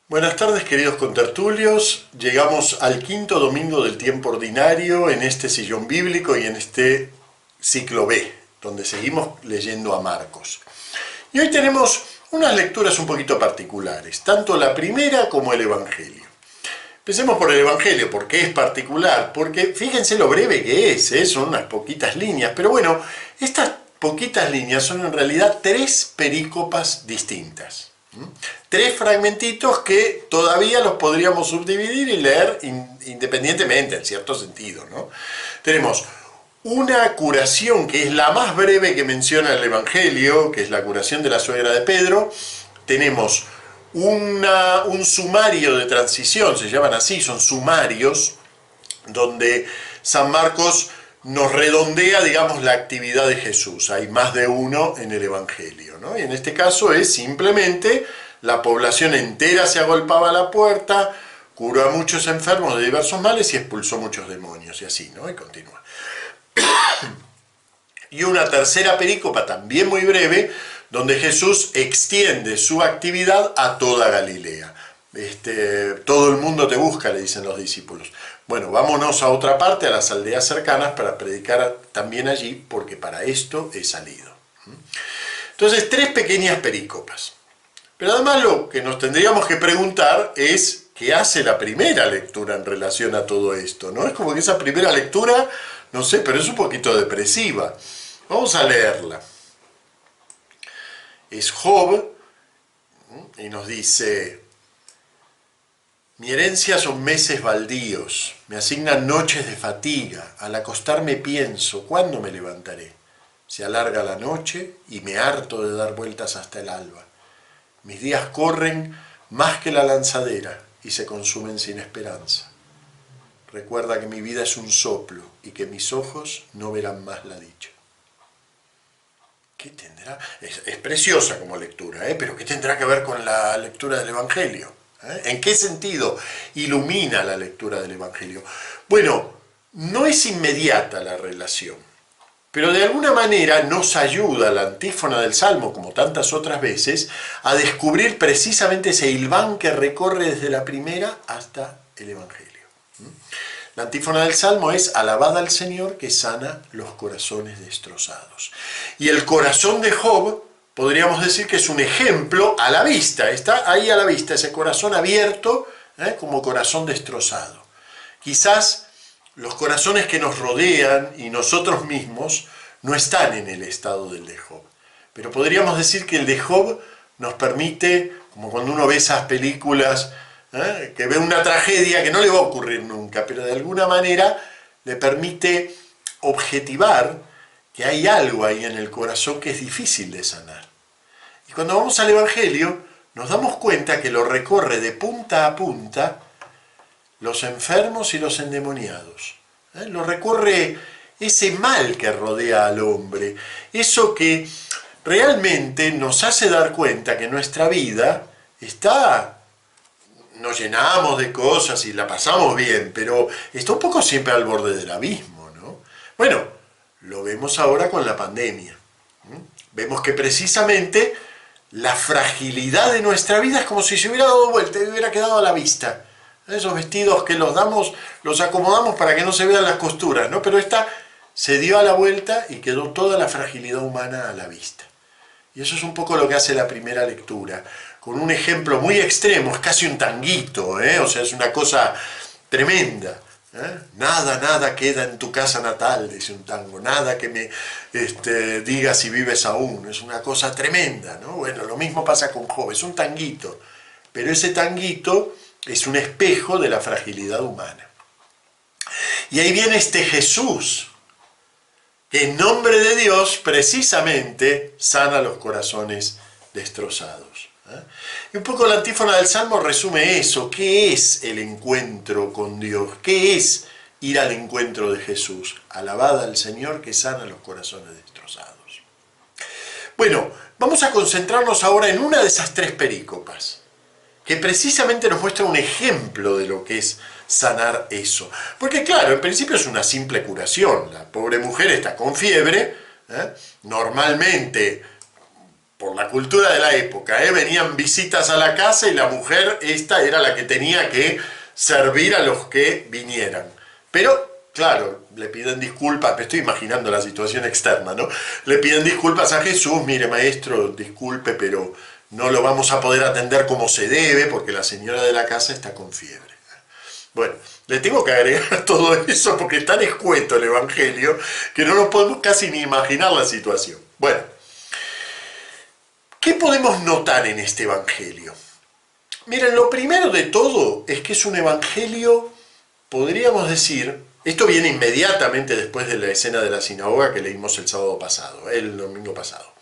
Buenas tardes, queridos contertulios. Llegamos al quinto domingo del tiempo ordinario en este sillón bíblico y en este ciclo B, donde seguimos leyendo a Marcos. Y hoy tenemos unas lecturas un poquito particulares, tanto la primera como el Evangelio. Empecemos por el Evangelio. ¿Por qué es particular? Porque fíjense lo breve que es, son unas poquitas líneas, pero bueno, estas poquitas líneas son en realidad tres perícopas distintas. Tres fragmentitos que todavía los podríamos subdividir y leer independientemente, en cierto sentido, ¿no? Tenemos una curación que es la más breve que menciona el Evangelio, que es la curación de la suegra de Pedro. Tenemos un sumario de transición, se llaman así, son sumarios, donde San Marcos nos redondea, digamos, la actividad de Jesús. Hay más de uno en el Evangelio, ¿no? Y en este caso es simplemente la población entera se agolpaba a la puerta, curó a muchos enfermos de diversos males y expulsó muchos demonios, y así, ¿no? Y continúa. Y una tercera perícopa, también muy breve, donde Jesús extiende su actividad a toda Galilea. Todo el mundo te busca, le dicen los discípulos. Bueno, vámonos a otra parte, a las aldeas cercanas, para predicar también allí, porque para esto he salido. Entonces, tres pequeñas perícopas. Pero además lo que nos tendríamos que preguntar es qué hace la primera lectura en relación a todo esto, ¿no? Es como que esa primera lectura, no sé, pero es un poquito depresiva. Vamos a leerla. Es Job, y nos dice: mi herencia son meses baldíos, me asignan noches de fatiga, al acostarme pienso, ¿cuándo me levantaré? Se alarga la noche y me harto de dar vueltas hasta el alba. Mis días corren más que la lanzadera y se consumen sin esperanza. Recuerda que mi vida es un soplo y que mis ojos no verán más la dicha. ¿Qué tendrá? Es preciosa como lectura, pero ¿qué tendrá que ver con la lectura del Evangelio? ¿En qué sentido ilumina la lectura del Evangelio? Bueno, no es inmediata la relación, pero de alguna manera nos ayuda la antífona del Salmo, como tantas otras veces, a descubrir precisamente ese hilván que recorre desde la primera hasta el Evangelio. La antífona del Salmo es: alabad al Señor que sana los corazones destrozados. Y el corazón de Job, podríamos decir que es un ejemplo a la vista, está ahí a la vista, ese corazón abierto, como corazón destrozado. Quizás los corazones que nos rodean y nosotros mismos no están en el estado del de Job. Pero podríamos decir que el de Job nos permite, como cuando uno ve esas películas, que ve una tragedia que no le va a ocurrir nunca, pero de alguna manera le permite objetivar que hay algo ahí en el corazón que es difícil de sanar. Y cuando vamos al Evangelio, nos damos cuenta que lo recorre de punta a punta los enfermos y los endemoniados. Lo recorre ese mal que rodea al hombre, eso que realmente nos hace dar cuenta que nuestra vida nos llenamos de cosas y la pasamos bien, pero está un poco siempre al borde del abismo, ¿no? Bueno, lo vemos ahora con la pandemia. Vemos que precisamente la fragilidad de nuestra vida es como si se hubiera dado vuelta y hubiera quedado a la vista. Esos vestidos que los acomodamos para que no se vean las costuras, ¿no? Pero esta se dio a la vuelta y quedó toda la fragilidad humana a la vista. Y eso es un poco lo que hace la primera lectura, con un ejemplo muy extremo, es casi un tanguito, o sea, es una cosa tremenda. Nada, nada queda en tu casa natal, dice un tango, nada que me diga si vives aún, es una cosa tremenda, ¿no? Bueno, lo mismo pasa con Job, es un tanguito, pero ese tanguito es un espejo de la fragilidad humana. Y ahí viene este Jesús, que en nombre de Dios precisamente sana los corazones destrozados. Y un poco la antífona del Salmo resume eso. ¿Qué es el encuentro con Dios? ¿Qué es ir al encuentro de Jesús? Alabad al Señor que sana los corazones destrozados. Bueno, vamos a concentrarnos ahora en una de esas tres perícopas, que precisamente nos muestra un ejemplo de lo que es sanar eso. Porque claro, en principio es una simple curación. La pobre mujer está con fiebre, normalmente por la cultura de la época, venían visitas a la casa y la mujer esta era la que tenía que servir a los que vinieran. Pero, claro, le piden disculpas, me estoy imaginando la situación externa, ¿no? Le piden disculpas a Jesús, mire maestro, disculpe, pero no lo vamos a poder atender como se debe porque la señora de la casa está con fiebre. Bueno, le tengo que agregar todo eso porque es tan escueto el Evangelio que no nos podemos casi ni imaginar la situación. Bueno, ¿qué podemos notar en este Evangelio? Miren, lo primero de todo es que es un Evangelio, podríamos decir, esto viene inmediatamente después de la escena de la sinagoga que leímos el sábado pasado, el domingo pasado.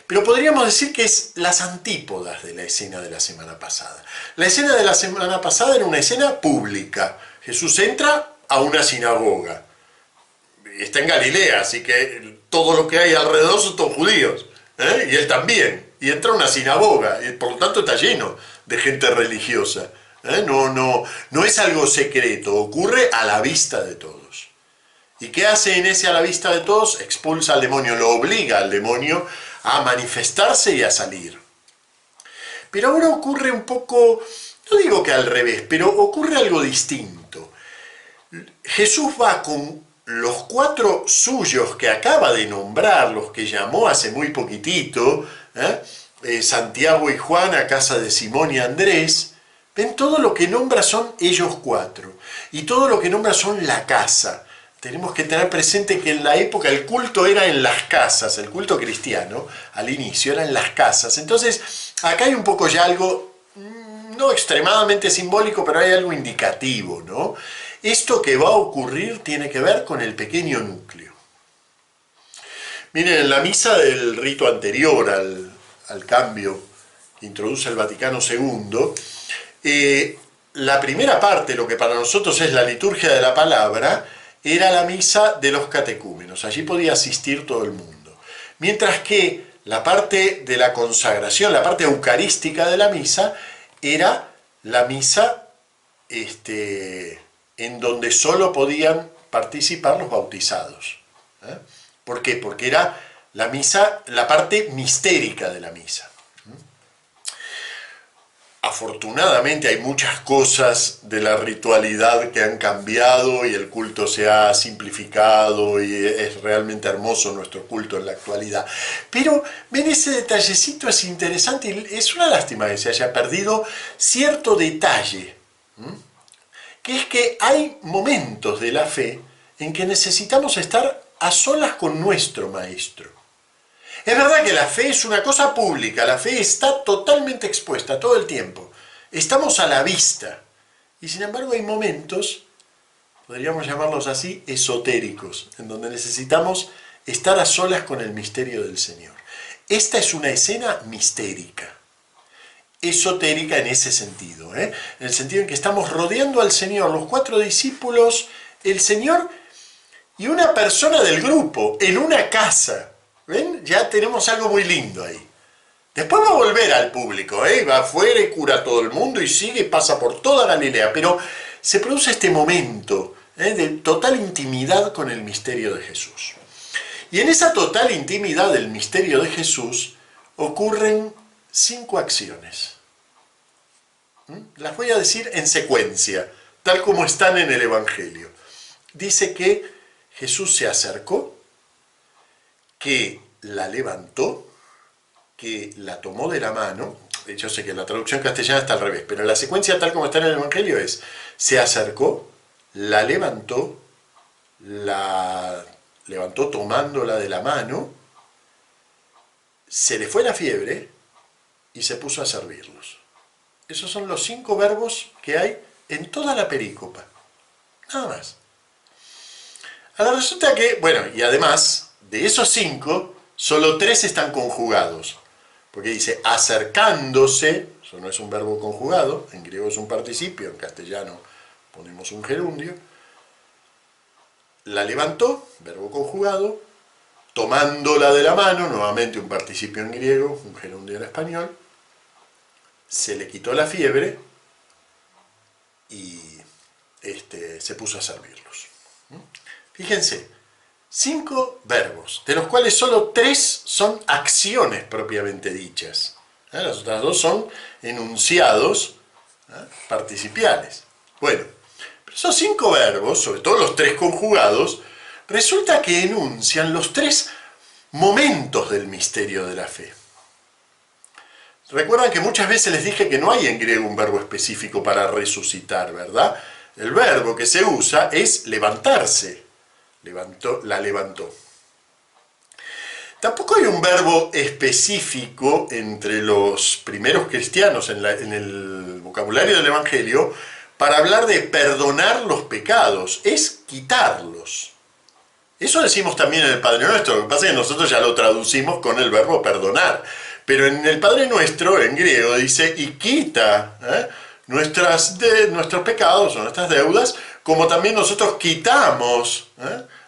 Pero podríamos decir que es las antípodas de la escena de la semana pasada. La escena de la semana pasada era una escena pública. Jesús entra a una sinagoga. Está en Galilea, así que todo lo que hay alrededor son todos judíos. Y él también. Y entra a una sinagoga, y por lo tanto está lleno de gente religiosa. No es algo secreto, ocurre a la vista de todos. ¿Y qué hace en ese a la vista de todos? Expulsa al demonio, lo obliga al demonio a manifestarse y a salir. Pero ahora ocurre un poco, no digo que al revés, pero ocurre algo distinto. Jesús va con los 4 suyos que acaba de nombrar, los que llamó hace muy poquitito, Santiago y Juan a casa de Simón y Andrés. Ven, todo lo que nombra son ellos 4. Y todo lo que nombra son la casa. Tenemos que tener presente que en la época el culto era en las casas, el culto cristiano al inicio era en las casas. Entonces acá hay un poco ya algo, no extremadamente simbólico, pero hay algo indicativo, ¿no? Esto que va a ocurrir tiene que ver con el pequeño núcleo. Miren, en la misa del rito anterior al cambio que introduce el Vaticano II, la primera parte, lo que para nosotros es la liturgia de la palabra, era la misa de los catecúmenos. Allí podía asistir todo el mundo. Mientras que la parte de la consagración, la parte eucarística de la misa, era la misa en donde solo podían participar los bautizados. ¿Por qué? Porque era la misa, la parte mistérica de la misa. Afortunadamente hay muchas cosas de la ritualidad que han cambiado y el culto se ha simplificado y es realmente hermoso nuestro culto en la actualidad. Pero ven, ese detallecito es interesante y es una lástima que se haya perdido cierto detalle, que es que hay momentos de la fe en que necesitamos estar a solas con nuestro maestro. Es verdad que la fe es una cosa pública, la fe está totalmente expuesta todo el tiempo. Estamos a la vista. Y sin embargo hay momentos, podríamos llamarlos así, esotéricos, en donde necesitamos estar a solas con el misterio del Señor. Esta es una escena mistérica, esotérica en ese sentido, en el sentido en que estamos rodeando al Señor, los 4 discípulos, el Señor y una persona del grupo, en una casa. ¿Ven? Ya tenemos algo muy lindo ahí. Después va a volver al público, va afuera y cura a todo el mundo y sigue y pasa por toda Galilea, pero se produce este momento de total intimidad con el misterio de Jesús. Y en esa total intimidad del misterio de Jesús ocurren 5 acciones. Las voy a decir en secuencia, tal como están en el Evangelio. Dice que Jesús se acercó, que la levantó, que la tomó de la mano. Yo sé que la traducción castellana está al revés, pero la secuencia tal como está en el Evangelio es: se acercó, la levantó tomándola de la mano, se le fue la fiebre y se puso a servirlos. Esos son los 5 verbos que hay en toda la perícopa. Nada más. Ahora resulta que, bueno, y además de esos 5, solo 3 están conjugados. Porque dice acercándose, eso no es un verbo conjugado, en griego es un participio, en castellano ponemos un gerundio. La levantó, verbo conjugado, tomándola de la mano, nuevamente un participio en griego, un gerundio en español. Se le quitó la fiebre y se puso a servirlos. Fíjense, 5 verbos, de los cuales solo 3 son acciones propiamente dichas. Las otras 2 son enunciados participiales. Bueno, pero esos 5 verbos, sobre todo los 3 conjugados, resulta que enuncian los 3 momentos del misterio de la fe. Recuerdan que muchas veces les dije que no hay en griego un verbo específico para resucitar, ¿verdad? El verbo que se usa es levantarse. La levantó. Tampoco hay un verbo específico entre los primeros cristianos en el vocabulario del Evangelio para hablar de perdonar los pecados, es quitarlos. Eso decimos también en el Padre Nuestro, lo que pasa es que nosotros ya lo traducimos con el verbo perdonar. Pero en el Padre Nuestro, en griego, dice, y quita nuestros pecados o nuestras deudas, como también nosotros quitamos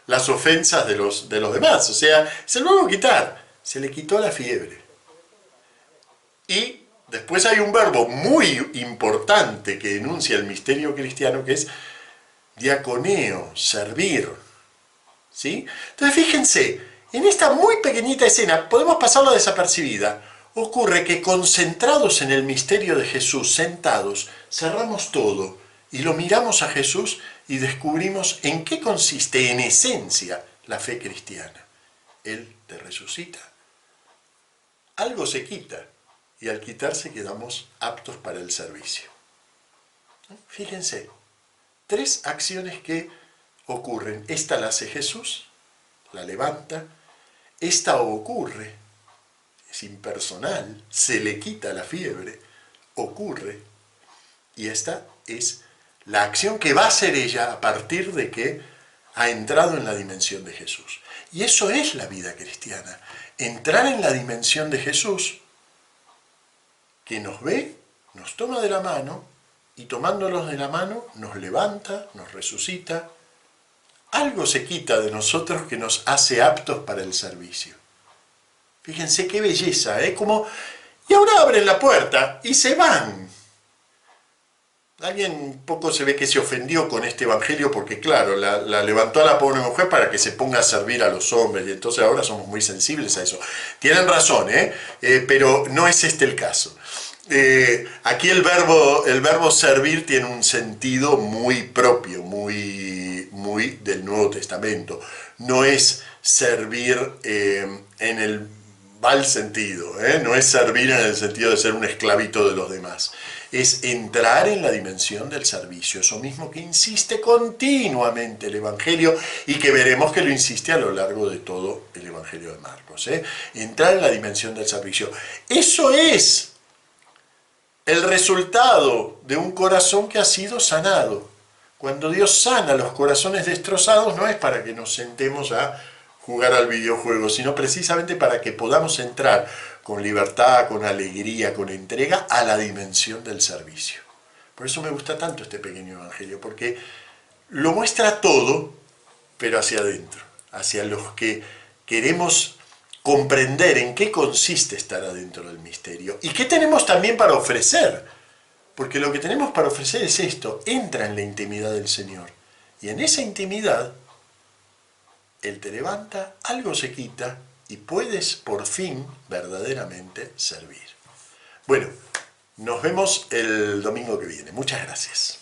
las ofensas de los demás. O sea, es el verbo quitar. Se le quitó la fiebre. Y después hay un verbo muy importante que enuncia el misterio cristiano, que es diaconeo, servir. ¿Sí? Entonces fíjense, en esta muy pequeñita escena, podemos pasarla desapercibida. Ocurre que concentrados en el misterio de Jesús, sentados, cerramos todo y lo miramos a Jesús y descubrimos en qué consiste en esencia la fe cristiana. Él te resucita. Algo se quita y al quitarse quedamos aptos para el servicio. Fíjense, 3 acciones que ocurren. Esta la hace Jesús, la levanta. Esta ocurre, es impersonal, se le quita la fiebre, ocurre. Y esta es la acción que va a hacer ella a partir de que ha entrado en la dimensión de Jesús. Y eso es la vida cristiana. Entrar en la dimensión de Jesús, que nos ve, nos toma de la mano, y tomándolos de la mano nos levanta, nos resucita. Algo se quita de nosotros que nos hace aptos para el servicio. Fíjense qué belleza, ¿eh? Como, y ahora abren la puerta y se van. Alguien un poco se ve que se ofendió con este evangelio porque, claro, la levantó a la pobre mujer para que se ponga a servir a los hombres y entonces ahora somos muy sensibles a eso. Tienen razón, pero no es este el caso. Aquí el verbo servir tiene un sentido muy propio, muy del Nuevo Testamento. No es servir en el mal sentido, no es servir en el sentido de ser un esclavito de los demás. Es entrar en la dimensión del servicio, eso mismo que insiste continuamente el Evangelio y que veremos que lo insiste a lo largo de todo el Evangelio de Marcos. Entrar en la dimensión del servicio. Eso es el resultado de un corazón que ha sido sanado. Cuando Dios sana los corazones destrozados, no es para que nos sentemos a jugar al videojuego, sino precisamente para que podamos entrar con libertad, con alegría, con entrega a la dimensión del servicio. Por eso me gusta tanto este pequeño evangelio, porque lo muestra todo, pero hacia adentro, hacia los que queremos comprender en qué consiste estar adentro del misterio y qué tenemos también para ofrecer, porque lo que tenemos para ofrecer es esto: entra en la intimidad del Señor y en esa intimidad Él te levanta, algo se quita y puedes por fin verdaderamente servir. Bueno, nos vemos el domingo que viene. Muchas gracias.